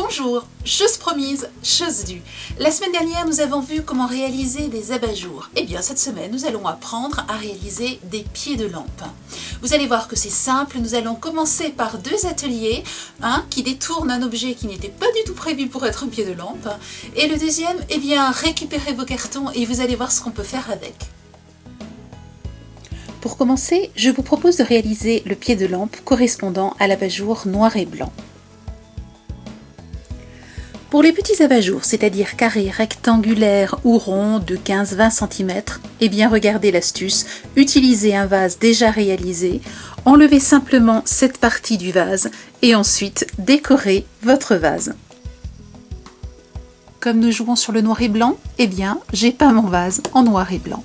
Bonjour, chose promise, chose due. La semaine dernière, nous avons vu comment réaliser des abat-jours. Eh bien, cette semaine, nous allons apprendre à réaliser des pieds de lampe. Vous allez voir que c'est simple, nous allons commencer par deux ateliers. Un qui détourne un objet qui n'était pas du tout prévu pour être un pied de lampe. Et le deuxième, eh bien, récupérez vos cartons et vous allez voir ce qu'on peut faire avec. Pour commencer, je vous propose de réaliser le pied de lampe correspondant à l'abat-jour noir et blanc. Pour les petits abat-jours, c'est-à-dire carrés, rectangulaires ou ronds de 15-20 cm, eh bien regardez l'astuce, utilisez un vase déjà réalisé, enlevez simplement cette partie du vase et ensuite décorez votre vase. Comme nous jouons sur le noir et blanc, eh bien j'ai peint mon vase en noir et blanc.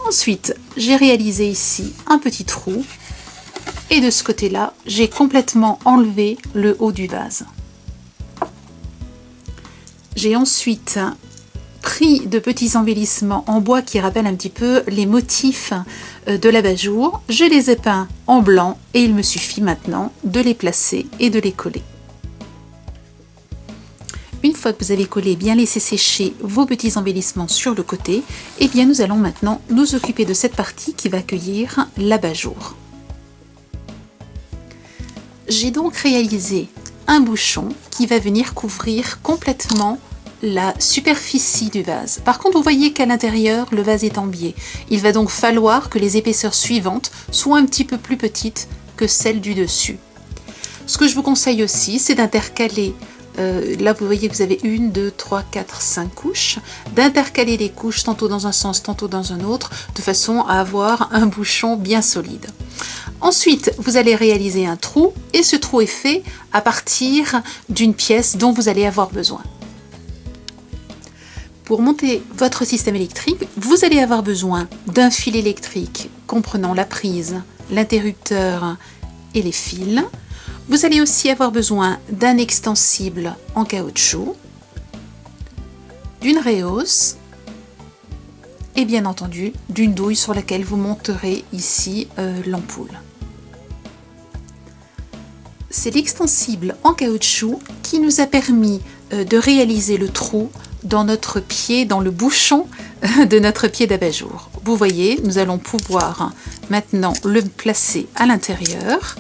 Ensuite, j'ai réalisé ici un petit trou et de ce côté-là, j'ai complètement enlevé le haut du vase. J'ai ensuite pris de petits embellissements en bois qui rappellent un petit peu les motifs de l'abat-jour. Je les ai peints en blanc et il me suffit maintenant de les placer et de les coller. Une fois que vous avez collé, bien laissé sécher vos petits embellissements sur le côté, et bien nous allons maintenant nous occuper de cette partie qui va accueillir l'abat-jour. J'ai donc réalisé un bouchon qui va venir couvrir complètement la superficie du vase. Par contre, vous voyez qu'à l'intérieur, le vase est en biais. Il va donc falloir que les épaisseurs suivantes soient un petit peu plus petites que celles du dessus. Ce que je vous conseille aussi, c'est d'intercaler, là vous voyez que vous avez 1, 2, 3, 4, 5 couches, d'intercaler les couches tantôt dans un sens, tantôt dans un autre, de façon à avoir un bouchon bien solide. Ensuite, vous allez réaliser un trou et ce trou est fait à partir d'une pièce dont vous allez avoir besoin. Pour monter votre système électrique, vous allez avoir besoin d'un fil électrique comprenant la prise, l'interrupteur et les fils. Vous allez aussi avoir besoin d'un extensible en caoutchouc, d'une réhausse et bien entendu d'une douille sur laquelle vous monterez ici l'ampoule. C'est l'extensible en caoutchouc qui nous a permis de réaliser le trou dans notre pied, dans le bouchon de notre pied d'abat-jour. Vous voyez, nous allons pouvoir maintenant le placer à l'intérieur.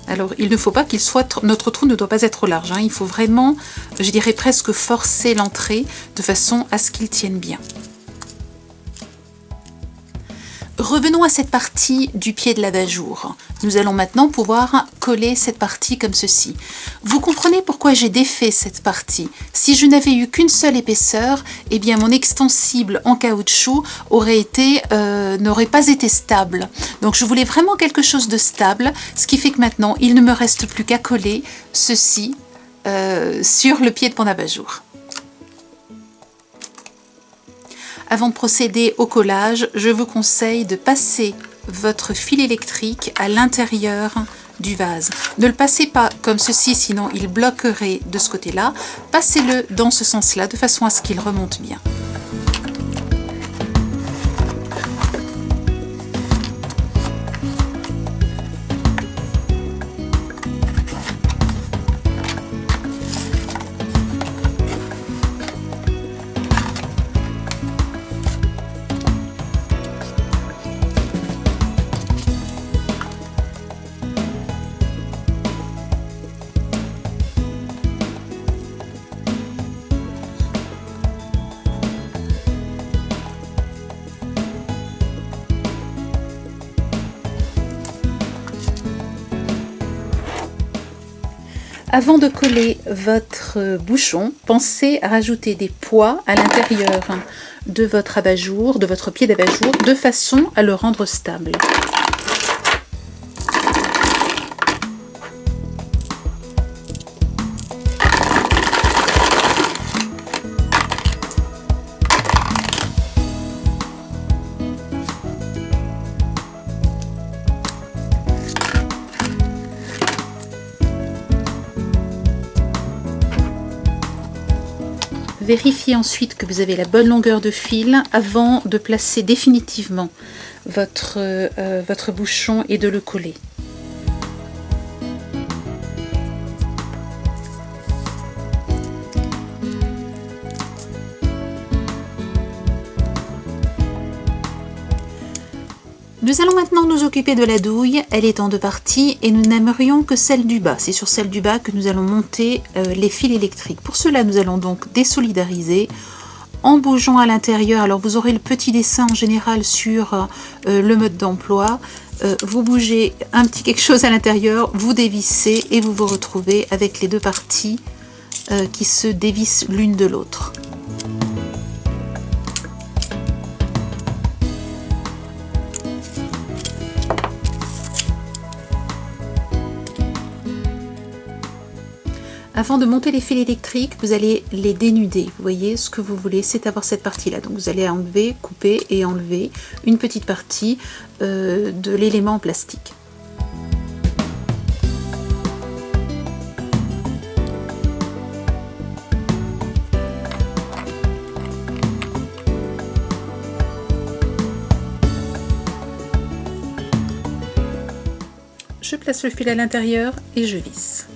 Alors, il ne faut pas qu'il soit, notre trou ne doit pas être trop large, hein. Il faut vraiment, je dirais presque forcer l'entrée de façon à ce qu'il tienne bien. Revenons à cette partie du pied de l'abat-jour. Nous allons maintenant pouvoir coller cette partie comme ceci. Vous comprenez pourquoi j'ai défait cette partie. Si je n'avais eu qu'une seule épaisseur, eh bien mon extensible en caoutchouc n'aurait pas été stable. Donc je voulais vraiment quelque chose de stable, ce qui fait que maintenant il ne me reste plus qu'à coller ceci sur le pied de mon abat-jour. Avant de procéder au collage, je vous conseille de passer votre fil électrique à l'intérieur du vase. Ne le passez pas comme ceci, sinon il bloquerait de ce côté-là. Passez-le dans ce sens-là, de façon à ce qu'il remonte bien. Avant de coller votre bouchon, pensez à rajouter des poids à l'intérieur de votre abat-jour, de votre pied d'abat-jour, de façon à le rendre stable. Vérifiez ensuite que vous avez la bonne longueur de fil avant de placer définitivement votre bouchon et de le coller. Nous allons maintenant nous occuper de la douille. Elle est en deux parties et nous n'aimerions que celle du bas. C'est sur celle du bas que nous allons monter les fils électriques. Pour cela, nous allons donc désolidariser en bougeant à l'intérieur. Alors vous aurez le petit dessin en général sur le mode d'emploi. Vous bougez un petit quelque chose à l'intérieur, vous dévissez et vous vous retrouvez avec les deux parties qui se dévissent l'une de l'autre. Avant de monter les fils électriques, vous allez les dénuder. Vous voyez, ce que vous voulez, c'est avoir cette partie-là. Donc vous allez enlever, couper et enlever une petite partie de l'élément en plastique. Je place le fil à l'intérieur et je visse.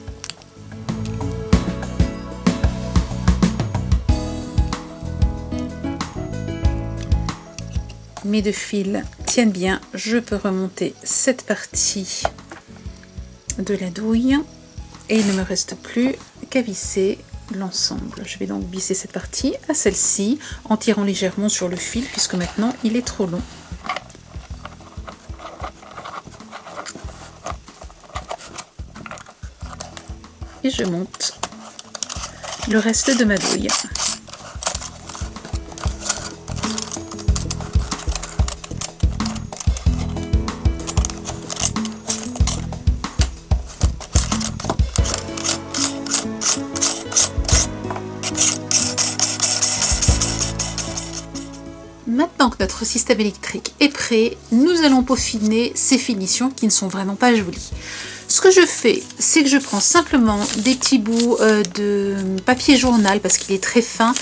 Mes deux fils tiennent bien, je peux remonter cette partie de la douille et il ne me reste plus qu'à visser l'ensemble. Je vais donc visser cette partie à celle-ci en tirant légèrement sur le fil puisque maintenant il est trop long. Et je monte le reste de ma douille. Maintenant que notre système électrique est prêt, nous allons peaufiner ces finitions qui ne sont vraiment pas jolies. Ce que je fais, c'est que je prends simplement des petits bouts de papier journal parce qu'il est très fin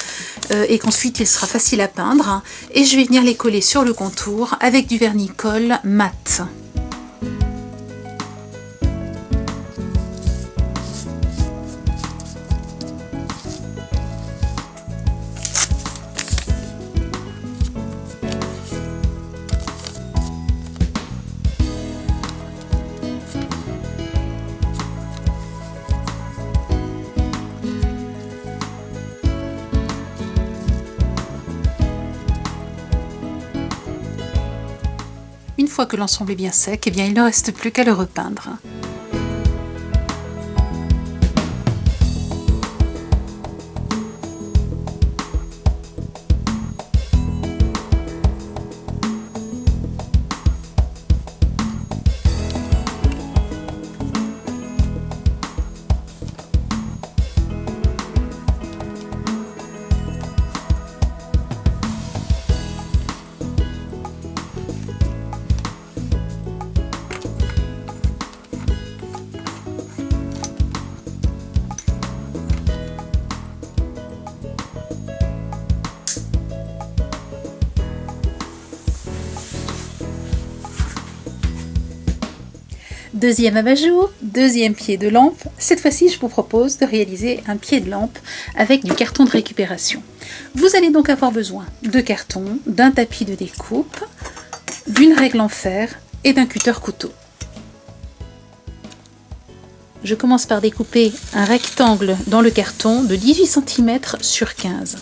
et qu'ensuite il sera facile à peindre. Et je vais venir les coller sur le contour avec du vernis-colle mat. Une fois que l'ensemble est bien sec, eh bien, il ne reste plus qu'à le repeindre. Deuxième abat-jour, deuxième pied de lampe. Cette fois-ci, je vous propose de réaliser un pied de lampe avec du carton de récupération. Vous allez donc avoir besoin de carton, d'un tapis de découpe, d'une règle en fer et d'un cutter couteau. Je commence par découper un rectangle dans le carton de 18 cm sur 15.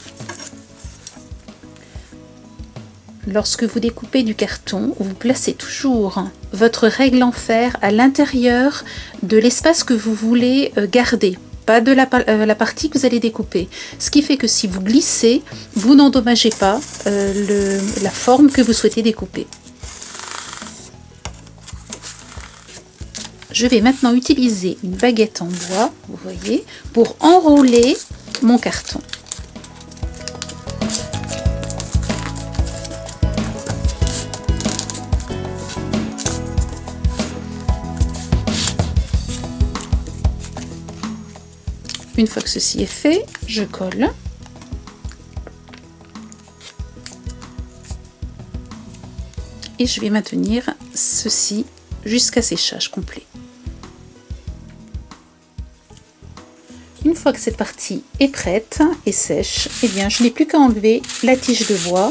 Lorsque vous découpez du carton, vous placez toujours votre règle en fer à l'intérieur de l'espace que vous voulez garder, pas de la partie que vous allez découper. Ce qui fait que si vous glissez, vous n'endommagez pas la forme que vous souhaitez découper. Je vais maintenant utiliser une baguette en bois, vous voyez, pour enrouler mon carton. Une fois que ceci est fait, je colle. Et je vais maintenir ceci jusqu'à séchage complet. Une fois que cette partie est prête et sèche, eh bien, je n'ai plus qu'à enlever la tige de bois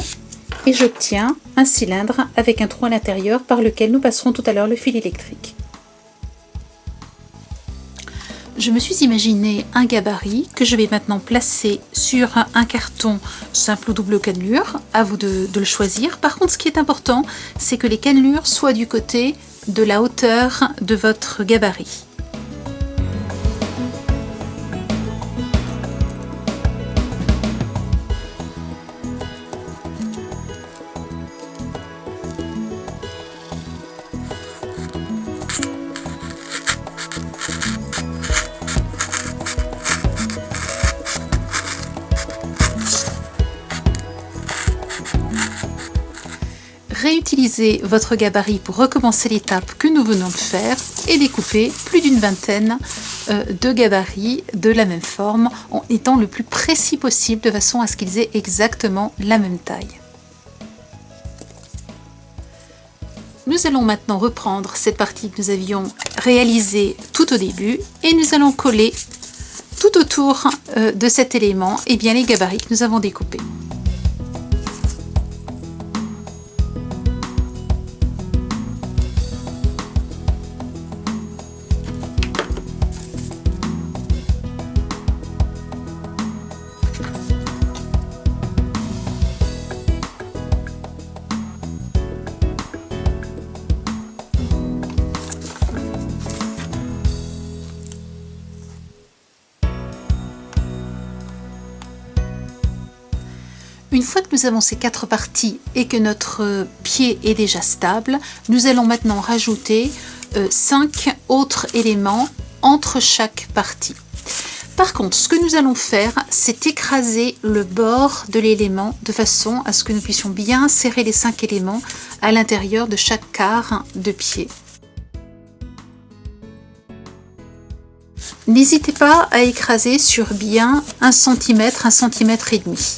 et j'obtiens un cylindre avec un trou à l'intérieur par lequel nous passerons tout à l'heure le fil électrique. Je me suis imaginé un gabarit que je vais maintenant placer sur un carton simple ou double cannelure, à vous de le choisir. Par contre, ce qui est important, c'est que les cannelures soient du côté de la hauteur de votre gabarit. Réutilisez votre gabarit pour recommencer l'étape que nous venons de faire et découper plus d'une vingtaine de gabarits de la même forme en étant le plus précis possible de façon à ce qu'ils aient exactement la même taille. Nous allons maintenant reprendre cette partie que nous avions réalisée tout au début et nous allons coller tout autour de cet élément les gabarits que nous avons découpés. Une fois que nous avons ces 4 parties et que notre pied est déjà stable, nous allons maintenant rajouter 5 autres éléments entre chaque partie. Par contre, ce que nous allons faire, c'est écraser le bord de l'élément de façon à ce que nous puissions bien serrer les 5 éléments à l'intérieur de chaque quart de pied. N'hésitez pas à écraser sur bien 1 cm, 1 cm et demi.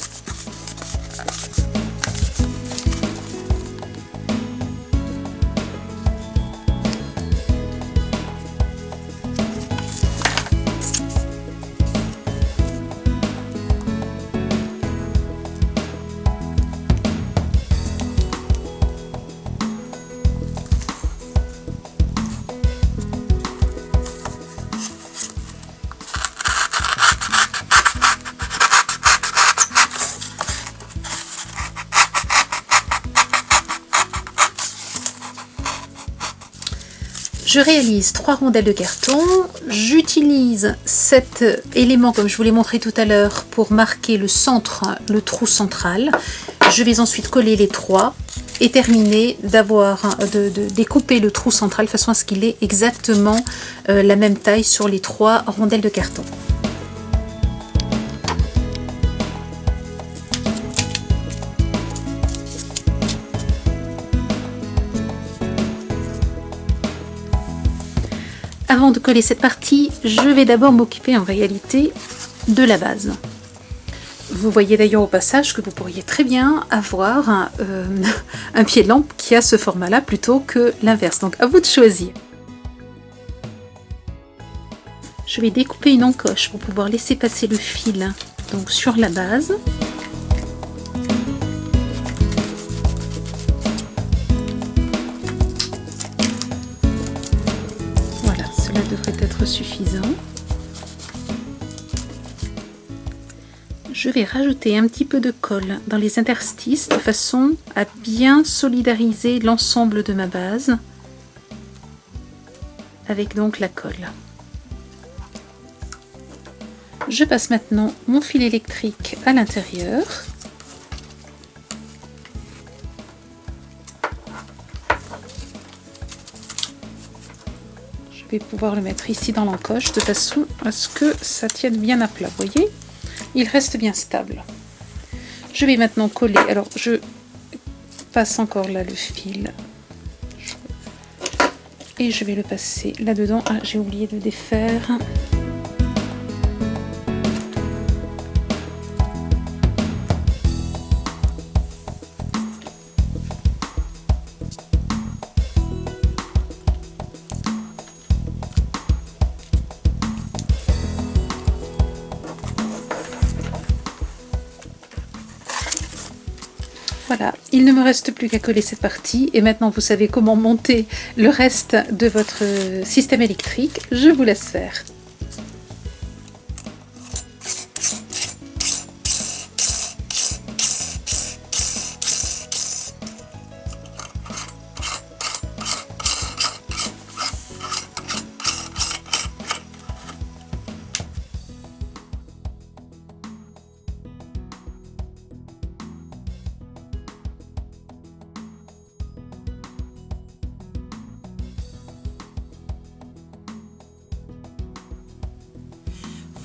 Je réalise 3 rondelles de carton, j'utilise cet élément comme je vous l'ai montré tout à l'heure pour marquer le centre, le trou central. Je vais ensuite coller les 3 et terminer de découper le trou central de façon à ce qu'il ait exactement la même taille sur les 3 rondelles de carton. Avant de coller cette partie, je vais d'abord m'occuper en réalité de la base. Vous voyez d'ailleurs au passage que vous pourriez très bien avoir un pied de lampe qui a ce format-là plutôt que l'inverse. Donc à vous de choisir. Je vais découper une encoche pour pouvoir laisser passer le fil donc sur la base. Devrait être suffisant. Je vais rajouter un petit peu de colle dans les interstices de façon à bien solidariser l'ensemble de ma base avec donc la colle. Je passe maintenant mon fil électrique à l'intérieur. Je vais pouvoir le mettre ici dans l'encoche de façon à ce que ça tienne bien à plat. Vous voyez, il reste bien stable. Je vais maintenant coller. Alors je passe encore là le fil et je vais le passer là-dedans. Ah, j'ai oublié de défaire. Voilà, il ne me reste plus qu'à coller cette partie et maintenant vous savez comment monter le reste de votre système électrique. Je vous laisse faire.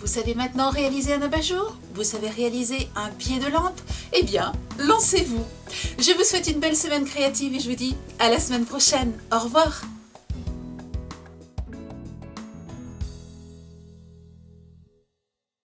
Vous savez maintenant réaliser un abat-jour? Vous savez réaliser un pied de lampe? Eh bien, lancez-vous! Je vous souhaite une belle semaine créative et je vous dis à la semaine prochaine. Au revoir!